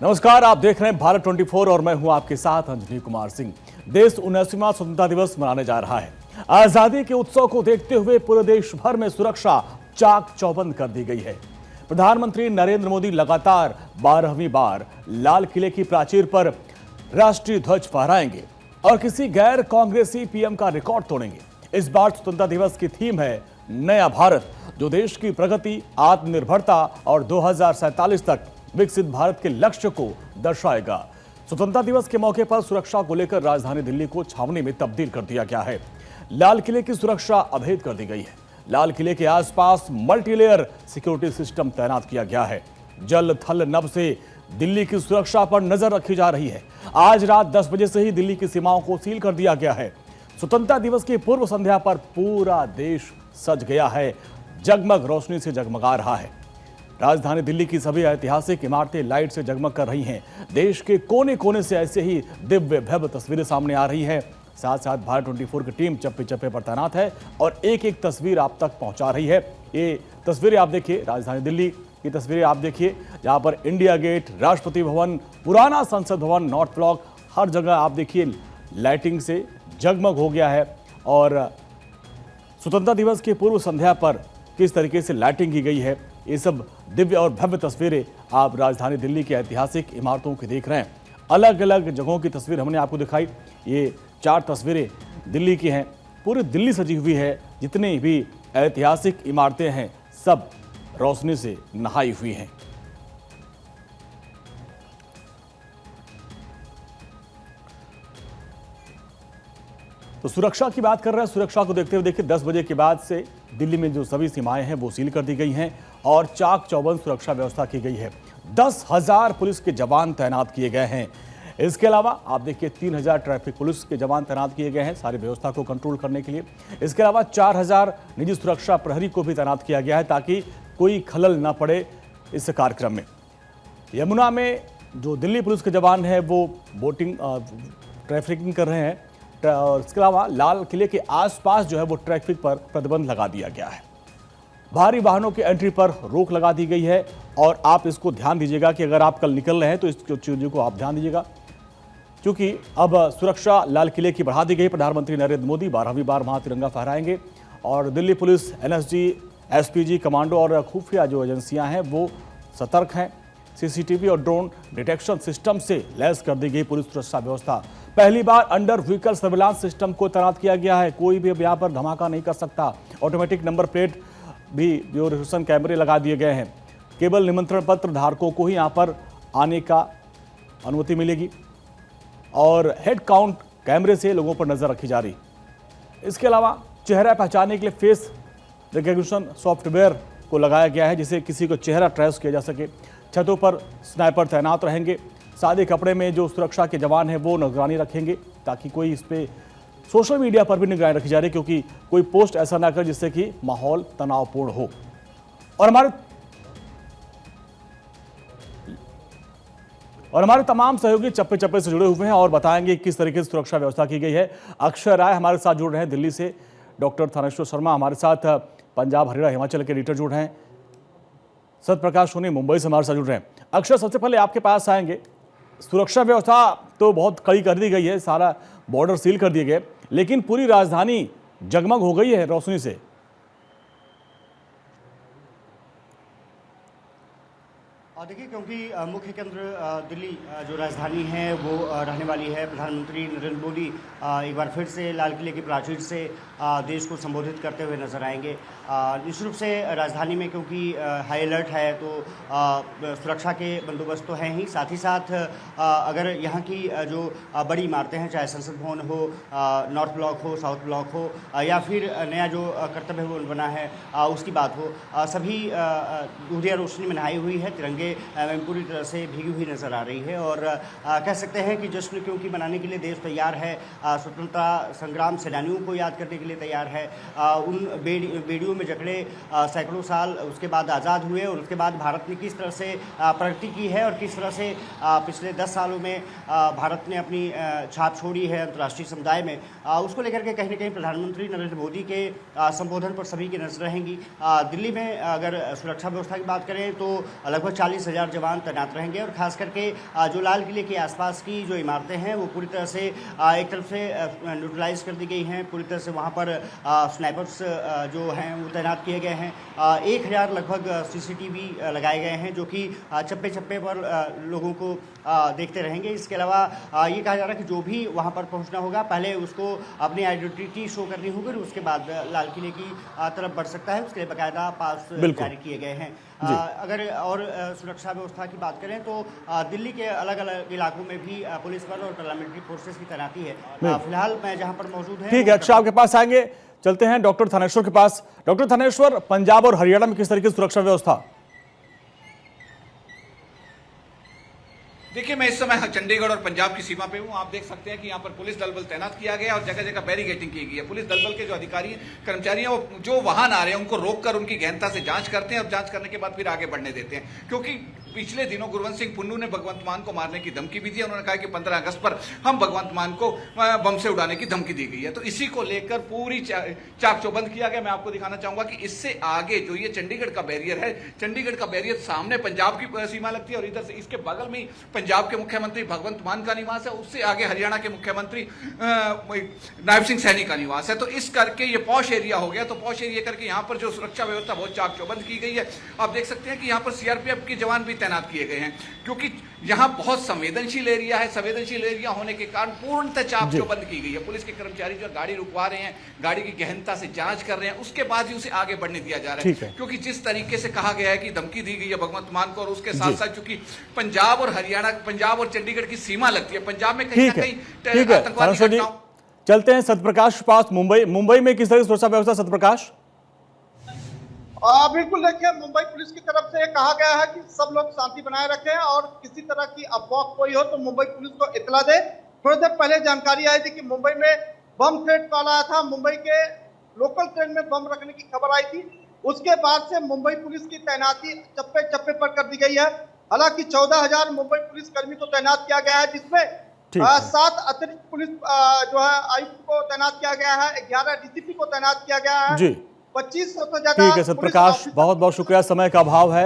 नमस्कार, आप देख रहे हैं भारत 24 और मैं हूं आपके साथ अंजनी कुमार सिंह। देश 79वां स्वतंत्रता दिवस मनाने जा रहा है। आजादी के उत्सव को देखते हुए पूरे देश भर में सुरक्षा चाक चौबंद कर दी गई है। प्रधानमंत्री नरेंद्र मोदी लगातार 12वीं बार लाल किले की प्राचीर पर राष्ट्रीय ध्वज फहराएंगे और किसी गैर कांग्रेसी पीएम का रिकॉर्ड तोड़ेंगे। इस बार स्वतंत्रता दिवस की थीम है नया भारत, जो देश की प्रगति, आत्मनिर्भरता और 2047 तक विकसित भारत के लक्ष्य को दर्शाएगा। स्वतंत्रता दिवस के मौके पर सुरक्षा को लेकर राजधानी दिल्ली को छावनी में तब्दील कर दिया गया है। लाल किले की सुरक्षा अभेद कर दी गई है। लाल किले के आसपास मल्टीलेयर सिक्योरिटी सिस्टम तैनात किया गया है। जल थल नभ से दिल्ली की सुरक्षा पर नजर रखी जा रही है। आज रात 10 बजे से ही दिल्ली की सीमाओं को सील कर दिया गया है। स्वतंत्रता दिवस की पूर्व संध्या पर पूरा देश सज गया है, जगमग रोशनी से जगमगा रहा है। राजधानी दिल्ली की सभी ऐतिहासिक इमारतें लाइट से जगमग कर रही हैं। देश के कोने कोने से ऐसे ही दिव्य भव्य तस्वीरें सामने आ रही हैं। साथ साथ भारत 24 की टीम चप्पे चप्पे पर तैनात है और एक एक तस्वीर आप तक पहुंचा रही है। ये तस्वीरें आप देखिए, राजधानी दिल्ली की तस्वीरें आप देखिए, जहां पर इंडिया गेट, राष्ट्रपति भवन, पुराना संसद भवन, नॉर्थ ब्लॉक, हर जगह आप देखिए लाइटिंग से जगमग हो गया है। और स्वतंत्रता दिवस की पूर्व संध्या पर किस तरीके से लाइटिंग की गई है, ये सब दिव्य और भव्य तस्वीरें आप राजधानी दिल्ली की ऐतिहासिक इमारतों की देख रहे हैं। अलग अलग जगहों की तस्वीर हमने आपको दिखाई। ये 4 तस्वीरें दिल्ली की हैं। पूरी दिल्ली सजी हुई है। जितनी भी ऐतिहासिक इमारतें हैं सब रोशनी से नहाई हुई हैं। तो सुरक्षा की बात कर रहे हैं। सुरक्षा को देखते हुए देखिए 10 बजे के बाद से दिल्ली में जो सभी सीमाएं हैं वो सील कर दी गई हैं और चाक चौबंद सुरक्षा व्यवस्था की गई है। 10,000 पुलिस के जवान तैनात किए गए हैं। इसके अलावा आप देखिए 3,000 ट्रैफिक पुलिस के जवान तैनात किए गए हैं सारी व्यवस्था को कंट्रोल करने के लिए। इसके अलावा 4,000 निजी सुरक्षा प्रहरी को भी तैनात किया गया है ताकि कोई खलल ना पड़े इस कार्यक्रम में। यमुना में जो दिल्ली पुलिस के जवान हैं वो बोटिंग ट्रैफिकिंग कर रहे हैं और इसके अलावा लाल किले के आसपास जो है वो ट्रैफिक पर प्रतिबंध लगा दिया गया है। भारी वाहनों की एंट्री पर रोक लगा दी गई है और आप इसको ध्यान दीजिएगा कि अगर आप कल निकल रहे हैं तो इस चीज़ों को आप ध्यान दीजिएगा, क्योंकि अब सुरक्षा लाल किले की बढ़ा दी गई। प्रधानमंत्री नरेंद्र मोदी 12वीं बार वहां तिरंगा फहराएंगे और Delhi police, NSG, SPG, commando और खुफिया जो एजेंसियां हैं वो सतर्क हैं। सीसीटीवी और ड्रोन डिटेक्शन सिस्टम से लैस कर दी गई पुलिस सुरक्षा व्यवस्था। पहली बार अंडर व्हीकल सर्विलांस सिस्टम को तैनात किया गया है। कोई भी अब यहाँ पर धमाका नहीं कर सकता। ऑटोमेटिक नंबर प्लेट भी वेरिफिकेशन कैमरे लगा दिए गए हैं। केवल निमंत्रण पत्र धारकों को ही यहाँ पर आने का अनुमति मिलेगी और हेड काउंट कैमरे से लोगों पर नजर रखी जा रही। इसके अलावा चेहरा पहचानने के लिए फेस रिकग्निशन सॉफ्टवेयर को लगाया गया है जिससे किसी को चेहरा ट्रेस किया जा सके। छतों पर स्नाइपर तैनात रहेंगे। सादे कपड़े में जो सुरक्षा के जवान हैं वो निगरानी रखेंगे ताकि कोई इस पे सोशल मीडिया पर भी निगरानी रखी जा रही है, क्योंकि कोई पोस्ट ऐसा ना करे जिससे कि माहौल तनावपूर्ण हो। और हमारे तमाम सहयोगी चप्पे चप्पे से जुड़े हुए हैं और बताएंगे किस तरीके से सुरक्षा व्यवस्था की गई है। अक्षय राय हमारे साथ जुड़ रहे हैं दिल्ली से, डॉक्टर थानेश्वर शर्मा हमारे साथ पंजाब, हरियाणा, हिमाचल के एडिटर जुड़ रहे हैं, सत्यप्रकाश सोनी मुंबई से हमारे साथ जुड़ रहे हैं। अक्षय, सबसे पहले आपके पास आएंगे। सुरक्षा व्यवस्था तो बहुत कड़ी कर दी गई है, सारा बॉर्डर सील कर दिए गए, लेकिन पूरी राजधानी जगमग हो गई है रोशनी से। देखिए, क्योंकि मुख्य केंद्र दिल्ली जो राजधानी है वो रहने वाली है। प्रधानमंत्री नरेंद्र मोदी एक बार फिर से लाल किले की प्राचीर से देश को संबोधित करते हुए नजर आएंगे। निश्चित रूप से राजधानी में क्योंकि हाई अलर्ट है तो सुरक्षा के बंदोबस्त तो हैं ही, साथ ही साथ अगर यहाँ की जो बड़ी इमारतें हैं, चाहे संसद भवन हो, नॉर्थ ब्लॉक हो, साउथ ब्लॉक हो या फिर नया जो कर्तव्य भवन बना है उसकी बात हो, सभी दूधिया रोशनी में नहाई हुई है। तिरंगे पूरी तरह से भीगी हुई नजर आ रही है और कह सकते हैं कि जश्न क्योंकि मनाने के लिए देश तैयार है, स्वतंत्रता संग्राम सेनानियों को याद करने के लिए तैयार है। उन बेड़ियों में जकड़े सैकड़ों साल उसके बाद आज़ाद हुए और उसके बाद भारत ने किस तरह से प्रगति की है और किस तरह से पिछले 10 सालों में भारत ने अपनी छाप छोड़ी है अंतर्राष्ट्रीय समुदाय में, उसको लेकर के कहीं ना कहीं प्रधानमंत्री नरेंद्र मोदी के संबोधन पर सभी की नजर रहेंगी। दिल्ली में अगर सुरक्षा व्यवस्था की बात करें तो लगभग 40 40,000 जवान तैनात रहेंगे और खास करके जो लाल किले के आसपास की जो इमारतें हैं वो पूरी तरह से एक तरफ से न्यूट्रलाइज कर दी गई हैं, पूरी तरह से वहाँ पर स्नाइपर्स जो हैं वो तैनात किए गए हैं। 1,000 लगभग सीसीटीवी लगाए गए हैं जो कि चप्पे चप्पे पर लोगों को देखते रहेंगे। इसके अलावा ये कहा जा रहा है कि जो भी वहाँ पर पहुँचना होगा पहले उसको अपनी आइडेंटिटी शो करनी होगी और उसके बाद लाल किले की तरफ बढ़ सकता है। उसके लिए बाकायदा पास जारी किए गए हैं। अगर और सुरक्षा व्यवस्था की बात करें तो दिल्ली के अलग अलग इलाकों में भी पुलिस बल और पैरामिलिट्री फोर्सेस की तैनाती है। फिलहाल मैं जहां पर मौजूद है। ठीक है, अच्छा आपके पास आएंगे, चलते हैं डॉक्टर थानेश्वर के पास। डॉक्टर थानेश्वर, पंजाब और हरियाणा में किस तरीके की सुरक्षा व्यवस्था? देखिए, मैं इस समय चंडीगढ़ और पंजाब की सीमा पे हूँ। आप देख सकते हैं कि यहाँ पर पुलिस दल बल तैनात किया गया और जगह जगह बैरिकेडिंग की गई है। पुलिस दल बल के जो अधिकारी कर्मचारी हैं वो जो वाहन आ रहे हैं उनको रोककर उनकी गहनता से जांच करते हैं और जांच करने के बाद फिर आगे बढ़ने देते हैं, क्योंकि पिछले दिनों गुरवंत सिंह पुन्नू ने भगवंत मान को मारने की धमकी भी दी। उन्होंने कहा कि 15 अगस्त पर हम भगवंत मान को बम से उड़ाने की धमकी दी गई है। तो इसी को लेकर पूरी चाक चौबंद किया गया। मैं आपको दिखाना चाहूंगा कि इससे आगे जो ये चंडीगढ़ का बैरियर है, चंडीगढ़ का बैरियर सामने पंजाब की सीमा लगती है और इधर से इसके बगल में पंजाब के मुख्यमंत्री भगवंत मान का निवास है, उससे आगे हरियाणा के मुख्यमंत्री नायब सिंह सैनी का निवास है। तो इस करके ये पॉश एरिया हो गया। तो पॉश एरिया करके यहाँ पर जो सुरक्षा व्यवस्था बहुत चाक चौबंद की गई है। आप देख सकते हैं कि यहाँ पर सीआरपीएफ के जवान भी तैनात किए गए हैं, क्योंकि यहाँ बहुत संवेदनशील एरिया है। संवेदनशील एरिया होने के कारण पूर्णतः चाक चौबंद की गई है। पुलिस के कर्मचारी जो गाड़ी रुकवा रहे हैं, गाड़ी की गहनता से जांच कर रहे हैं, उसके बाद ही उसे आगे बढ़ने दिया जा रहा है। क्योंकि जिस तरीके से कहा गया है कि धमकी दी गई है भगवंत मान को, और उसके साथ साथ चूंकि पंजाब और हरियाणा, पंजाब और चंडीगढ़ की सीमा लगती है, पंजाब में कहीं ना कहीं आतंकवादी घटनाओं। चलते हैं सत्यप्रकाश के पास। मुंबई में किस तरह की सुरक्षा व्यवस्था, सत्यप्रकाश? बिल्कुल, देखिए, मुंबई पुलिस की तरफ से कहा गया है कि सब लोग शांति बनाए रखें और किसी तरह की अफवाह कोई हो तो मुंबई पुलिस को इतला दे। थोड़ी देर पहले जानकारी आई थी कि मुंबई में बम थ्रेट कॉल आया था, मुंबई के लोकल ट्रेन में बम रखने की खबर आई थी। उसके बाद से मुंबई पुलिस की तैनाती चप्पे चप्पे पर कर दी गई है। हालांकि 14,000 मुंबई पुलिस कर्मी को तैनात किया गया है, जिसमें 7 अतिरिक्त पुलिस जो है आयुक्त को तैनात किया गया है, 11 डीसीपी को तैनात किया गया है, 2500 से ज्यादा। ठीक है सत्यप्रकाश, बहुत बहुत शुक्रिया, समय का अभाव है।